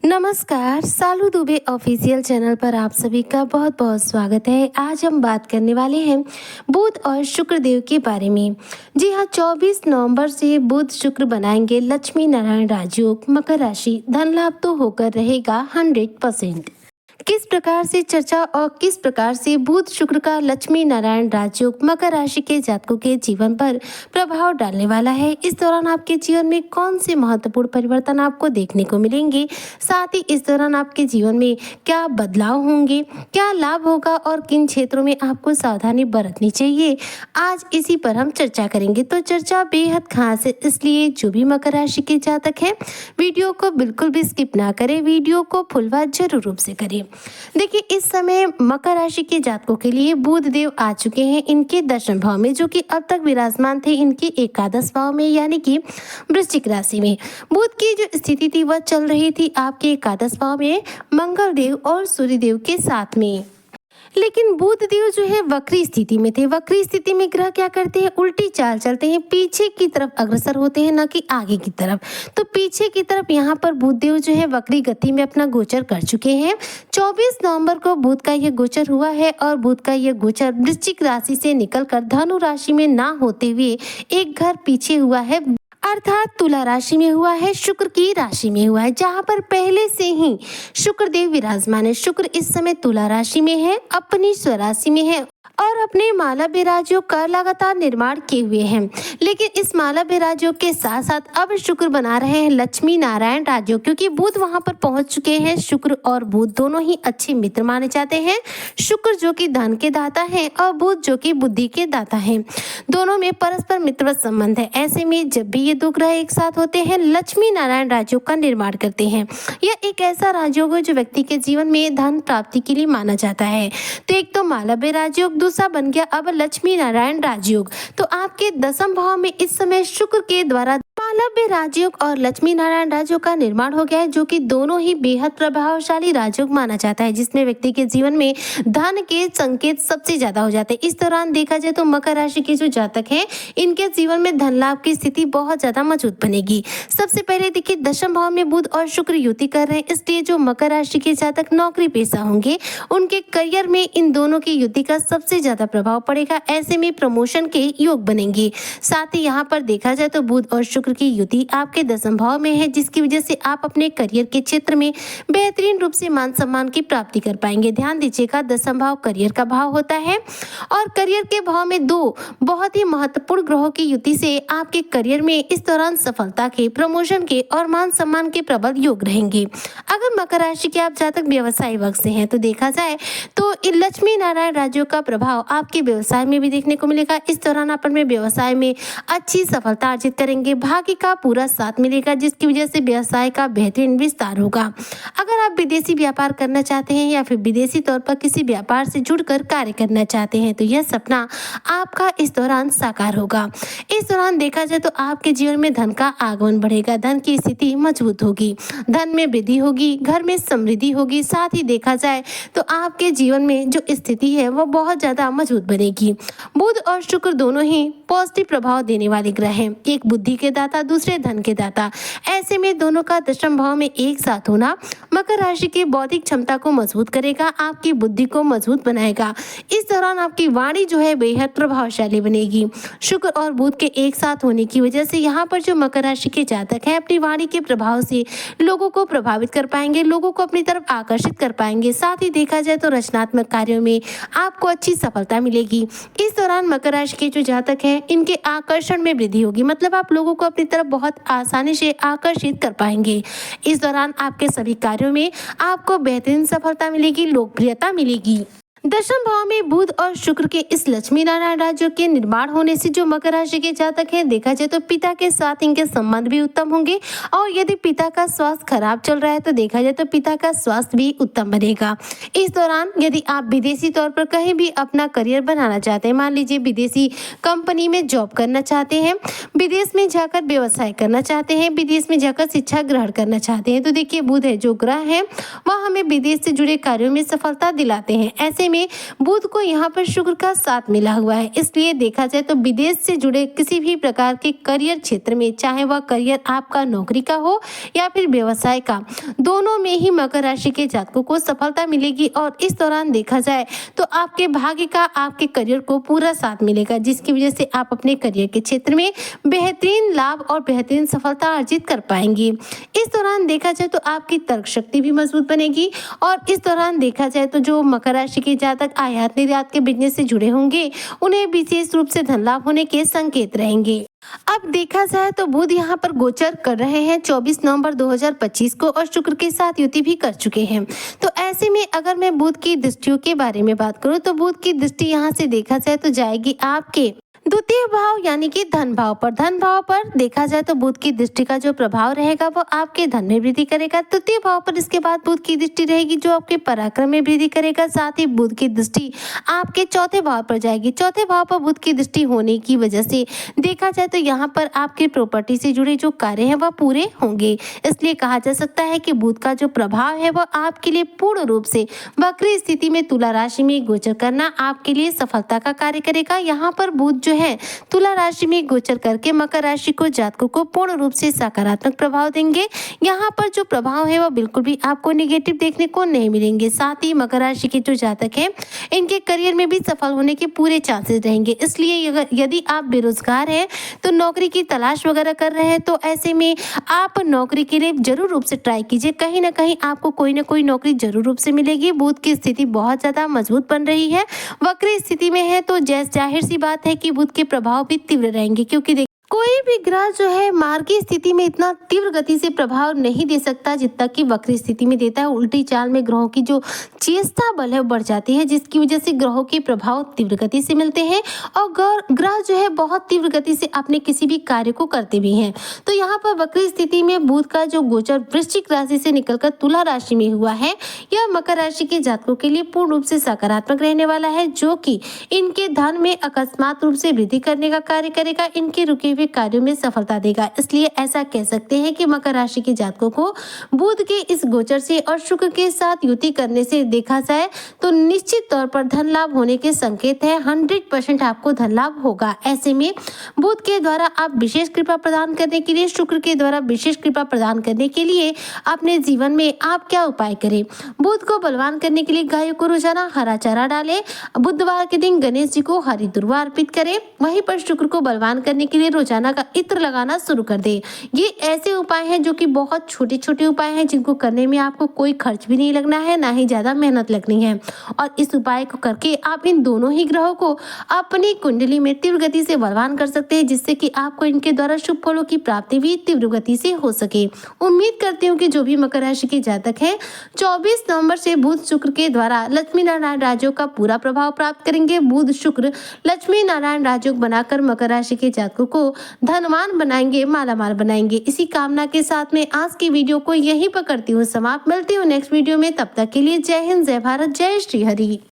नमस्कार, सालू Dubey official channel पर आप सभी का बहुत बहुत स्वागत है। आज हम बात करने वाले हैं बुध और शुक्र देव के बारे में। जी हाँ, 24 नवंबर से बुध शुक्र बनाएंगे लक्ष्मी नारायण राजयोग। मकर राशि, धन लाभ तो होकर रहेगा 100%। किस प्रकार से चर्चा और किस प्रकार से बुध शुक्र का लक्ष्मी नारायण राजयोग मकर राशि के जातकों के जीवन पर प्रभाव डालने वाला है। इस दौरान आपके जीवन में कौन से महत्वपूर्ण परिवर्तन आपको देखने को मिलेंगे, साथ ही इस दौरान आपके जीवन में क्या बदलाव होंगे, क्या लाभ होगा और किन क्षेत्रों में आपको सावधानी बरतनी चाहिए, आज इसी पर हम चर्चा करेंगे। तो चर्चा बेहद खास है, इसलिए जो भी मकर राशि के जातक हैं वीडियो को बिल्कुल भी स्किप ना करें, वीडियो को फुलवा जरूर रूप से करें। देखिए, इस समय मकर राशि के जातकों के लिए बुध देव आ चुके हैं इनके दशम भाव में, जो कि अब तक विराजमान थे इनके एकादश भाव में, यानी कि वृश्चिक राशि में। बुध की जो स्थिति थी वह चल रही थी आपके एकादश भाव में मंगल देव और सूर्य देव के साथ में। लेकिन बुध देव जो है वक्री स्थिति में थे। वक्री स्थिति में ग्रह क्या करते हैं, उल्टी चाल चलते हैं, पीछे की तरफ अग्रसर होते हैं, न कि आगे की तरफ। तो पीछे की तरफ यहाँ पर बुध देव जो है वक्री गति में अपना गोचर कर चुके हैं। 24 नवंबर को बुध का यह गोचर हुआ है और बुध का यह गोचर वृश्चिक राशि से निकलकर धनु राशि में ना होते हुए एक घर पीछे हुआ है, अर्थात तुला राशि में हुआ है, शुक्र की राशि में हुआ है, जहां पर पहले से ही शुक्र देव विराजमान है। शुक्र इस समय तुला राशि में है, अपनी स्वराशि में है और अपने माला विराजयोग का लगातार निर्माण किए हुए हैं। लेकिन इस माला विराजयोग के साथ साथ अब शुक्र बना रहे हैं लक्ष्मी नारायण राजयोग, क्योंकि बुध वहां पर पहुंच चुके हैं। शुक्र और बुध दोनों ही अच्छे मित्र माने जाते हैं। शुक्र जो कि धन के दाता हैं और बुध जो कि बुद्धि के दाता हैं। दोनों में परस्पर मित्रवत संबंध है। ऐसे में जब भी ये दो ग्रह एक साथ होते हैं, लक्ष्मी नारायण राजयोग का निर्माण करते हैं। यह एक ऐसा राजयोग है जो व्यक्ति के जीवन में धन प्राप्ति के लिए माना जाता है। तो एक तो माला विराजयोग, दूसरा बन गया अब लक्ष्मी नारायण राजयोग। तो आपके दसम भाव में इस समय शुक्र के द्वारा मालव्य राजयोग और लक्ष्मी नारायण राजयोग का निर्माण हो गया है, जो कि दोनों ही बेहद प्रभावशाली राजयोग माना जाता है, जिसमें व्यक्ति के जीवन में धन के संकेत सबसे ज्यादा हो जाते हैं। इस दौरान देखा जाए तो मकर राशि के जो जातक हैं इनके जीवन में धन लाभ की स्थिति बहुत ज्यादा मजबूत बनेगी। सबसे पहले देखिए, दशम भाव में बुध और शुक्र युति कर रहे हैं, इसलिए जो मकर राशि के जातक नौकरी पेशा होंगे उनके करियर में इन दोनों की युति का सबसे ज्यादा प्रभाव पड़ेगा। ऐसे में प्रमोशन के योग बनेंगे। साथ ही यहाँ पर देखा जाए तो बुध और शुक्र की युति आपके दसम भाव में है, जिसकी वजह से आप अपने करियर के क्षेत्र में बेहतरीन रूप से मान सम्मान की प्राप्ति कर पाएंगे। ध्यान दीजिएगा, दसम भाव करियर का भाव होता है और करियर के भाव में दो बहुत ही महत्वपूर्ण ग्रहों की युति से आपके करियर में इस दौरान सफलता के, प्रमोशन के और मान सम्मान के प्रबल योग रहेंगे। अगर मकर राशि के आप जातक व्यवसाय वर्ग से हैं तो देखा जाए तो लक्ष्मी नारायण राजयोग का प्रभाव आपके व्यवसाय में भी देखने को मिलेगा। इस दौरान आप अपने व्यवसाय में अच्छी सफलता अर्जित करेंगे, भाग्य का पूरा साथ मिलेगा, जिसकी वजह से व्यवसाय का बेहतरीन विस्तार होगा। अगर आप विदेशी व्यापार करना चाहते हैं या फिर विदेशी तौर पर किसी व्यापार से जुड़कर कार्य करना चाहते हैं तो यह सपना आपका इस दौरान साकार होगा। इस दौरान देखा जाए तो आपके जीवन में धन का आगमन बढ़ेगा, धन की स्थिति मजबूत होगी, धन में वृद्धि होगी, घर में समृद्धि होगी। साथ ही देखा जाए तो आपके जीवन में जो स्थिति है वो बहुत ज्यादा मजबूत बनेगी। बुध और शुक्र दोनों ही पॉजिटिव प्रभाव देने वाले ग्रह हैं, एक बुद्धि के दाता, दूसरे धन के दाता। ऐसे में दोनों का दशम भाव में एक साथ होना मकर राशि की बौद्धिक क्षमता को मजबूत करेगा, आपकी बुद्धि को मजबूत बनाएगा। इस दौरान आपकी वाणी जो है बेहद प्रभावशाली बनेगी। शुक्र और बुध के एक साथ होने की वजह से यहाँ पर जो मकर राशि के जातक हैं अपनी वाणी के प्रभाव से लोगों को प्रभावित कर पाएंगे, लोगों को अपनी तरफ आकर्षित कर पाएंगे। साथ ही देखा जाए तो रचनात्मक कार्यों में आपको अच्छी सफलता मिलेगी। इस दौरान मकर राशि के जो जातक हैं इनके आकर्षण में वृद्धि होगी, मतलब आप लोगों को अपनी तरफ बहुत आसानी से आकर्षित कर पाएंगे। इस दौरान आपके सभी कार्यों में आपको बेहतरीन सफलता मिलेगी, लोकप्रियता मिलेगी। दशम भाव में बुध और शुक्र के इस लक्ष्मी नारायण राजयोग के निर्माण होने से जो मकर राशि के जातक हैं देखा जाए तो पिता के साथ इनके संबंध भी उत्तम होंगे और यदि पिता का स्वास्थ्य खराब चल रहा है तो देखा जाए तो पिता का स्वास्थ्य भी उत्तम बनेगा। इस दौरान यदि आप विदेशी तौर पर कहीं भी अपना करियर बनाना चाहते हैं, मान लीजिए विदेशी कंपनी में जॉब करना चाहते हैं, विदेश में जाकर व्यवसाय करना चाहते हैं, विदेश में जाकर शिक्षा ग्रहण करना चाहते हैं, तो देखिए बुध है जो ग्रह है वह हमें विदेश से जुड़े कार्यों में सफलता दिलाते हैं। ऐसे में बुध को यहाँ पर शुक्र का साथ मिला हुआ है, इसलिए देखा जाए तो विदेश से जुड़े किसी भी प्रकार के करियर क्षेत्र में, चाहे वह करियर आपका नौकरी का हो या फिर व्यवसाय का, दोनों में ही मकर राशि के जातकों को सफलता मिलेगी। और इस दौरान देखा जाए तो आपके भाग्य का आपके करियर को पूरा साथ मिलेगा, जिसकी वजह से आप अपने करियर के क्षेत्र में बेहतरीन लाभ और बेहतरीन सफलता अर्जित कर पाएंगे। इस दौरान देखा जाए तो आपकी तर्क शक्ति भी मजबूत बनेगी। और इस दौरान देखा जाए तो जो मकर राशि के जातक आयात निर्यात के बिजनेस से जुड़े होंगे, उन्हें विशेष रूप से धन लाभ होने के संकेत रहेंगे। अब देखा जाए तो बुध यहाँ पर गोचर कर रहे हैं 24 नवंबर 2025 को और शुक्र के साथ युति भी कर चुके हैं। तो ऐसे में अगर मैं बुध की दृष्टियों के बारे में बात करूं तो बुध की दृष्टि यहाँ से देखा जाए तो जाएगी आपके द्वितीय भाव यानी कि धन भाव पर। धन भाव पर देखा जाए तो बुध की दृष्टि का जो प्रभाव रहेगा वो आपके धन में वृद्धि करेगा। तृतीय भाव पर इसके बाद बुध की दृष्टि रहेगी जो आपके पराक्रम में वृद्धि करेगा। साथ ही बुध की दृष्टि आपके चौथे भाव पर जाएगी। चौथे भाव पर बुध की दृष्टि होने की वजह से देखा जाए तो यहाँ पर आपके प्रॉपर्टी से जुड़े जो कार्य हैं वह पूरे होंगे। इसलिए कहा जा सकता है कि बुध का जो प्रभाव है वह आपके लिए पूर्ण रूप से वक्री स्थिति में तुला राशि में गोचर करना आपके लिए सफलता का कार्य करेगा। यहाँ पर बुध जो है तुला राशि में गोचर करके मकर राशि को जातकों को पूर्ण रूप से सकारात्मक प्रभाव देंगे। यहाँ पर जो प्रभाव है वो बिल्कुल भी आपको नेगेटिव देखने को नहीं मिलेंगे। साथ ही मकर राशि के जो जातक हैं इनके करियर में भी सफल होने के पूरे चांसेस रहेंगे। इसलिए यदि आप बेरोजगार हैं तो नौकरी की तलाश वगैरह कर रहे हैं तो ऐसे में आप नौकरी के लिए जरूर रूप से ट्राई कीजिए। कहीं ना कहीं आपको कोई ना कोई नौकरी जरूर रूप से मिलेगी। बुध की स्थिति बहुत ज्यादा मजबूत बन रही है, वक्री स्थिति में है तो जाहिर सी बात है कि बुध के प्रभाव भी तीव्र रहेंगे, क्योंकि कोई भी ग्रह जो है मार्गी स्थिति में इतना तीव्र गति से प्रभाव नहीं दे सकता जितना कि वक्री स्थिति में देता है। उल्टी चाल में ग्रहों की जो चेष्टा बल है बढ़ जाती है, जिसकी वजह से ग्रहों के प्रभाव तीव्र गति से मिलते हैं और ग्रह जो है बहुत तीव्र गति से अपने किसी भी कार्य को करते भी हैं। तो यहाँ पर वक्री स्थिति में बुध का जो गोचर वृश्चिक राशि से निकलकर तुला राशि में हुआ है, यह मकर राशि के जातकों के लिए पूर्ण रूप से सकारात्मक रहने वाला है, जो कि इनके धन में अकस्मात रूप से वृद्धि करने का कार्य करेगा, इनके रुके हुए कार्यों में सफलता देगा। इसलिए ऐसा कह सकते हैं कि मकर राशि के जातकों को बुध के इस गोचर से और शुक्र के साथ युति करने से देखा जाए तो निश्चित तौर पर धन लाभ होने के संकेत है। 100% आपको धन लाभ होगा। ऐसे में बुध के द्वारा आप विशेष कृपा प्रदान करने के लिए, शुक्र के द्वारा विशेष कृपा प्रदान करने के लिए अपने जीवन में आप क्या उपाय करें? बुध को बलवान करने के लिए गायों को रोजाना हरा चारा डालें। बुधवार के दिन गणेश जी को हरी दुर्वा अर्पित करें। वहीं पर शुक्र को बलवान करने के लिए रोजाना का इत्र लगाना शुरू कर दे। ये ऐसे उपाय हैं जो कि बहुत छोटे छोटे उपाय हैं जिनको करने में आपको कोई खर्च भी नहीं लगना है, ना ही ज्यादा मेहनत लगनी है। और इस उपाय को करके आप इन दोनों ही ग्रहों को अपनी कुंडली में तीव्र गति से बलवान कर सकते हैं, जिससे कि आपको इनके द्वारा शुभ फलों की प्राप्ति भी तीव्र गति से हो सके। उम्मीद करती हूँ कि जो भी मकर राशि के जातक हैं 24 नवंबर से बुध शुक्र के द्वारा लक्ष्मी नारायण राजयोग का पूरा प्रभाव प्राप्त करेंगे। बुध शुक्र लक्ष्मी नारायण राजयोग बनाकर मकर राशि के जातकों को धनवान बनाएंगे, मालामाल बनाएंगे। इसी कामना के साथ में आज की वीडियो को यहीं पर करती हूँ समाप्त। मिलती हूँ नेक्स्ट वीडियो में, तब तक के लिए जय हिंद, जय भारत, जय श्री हरि।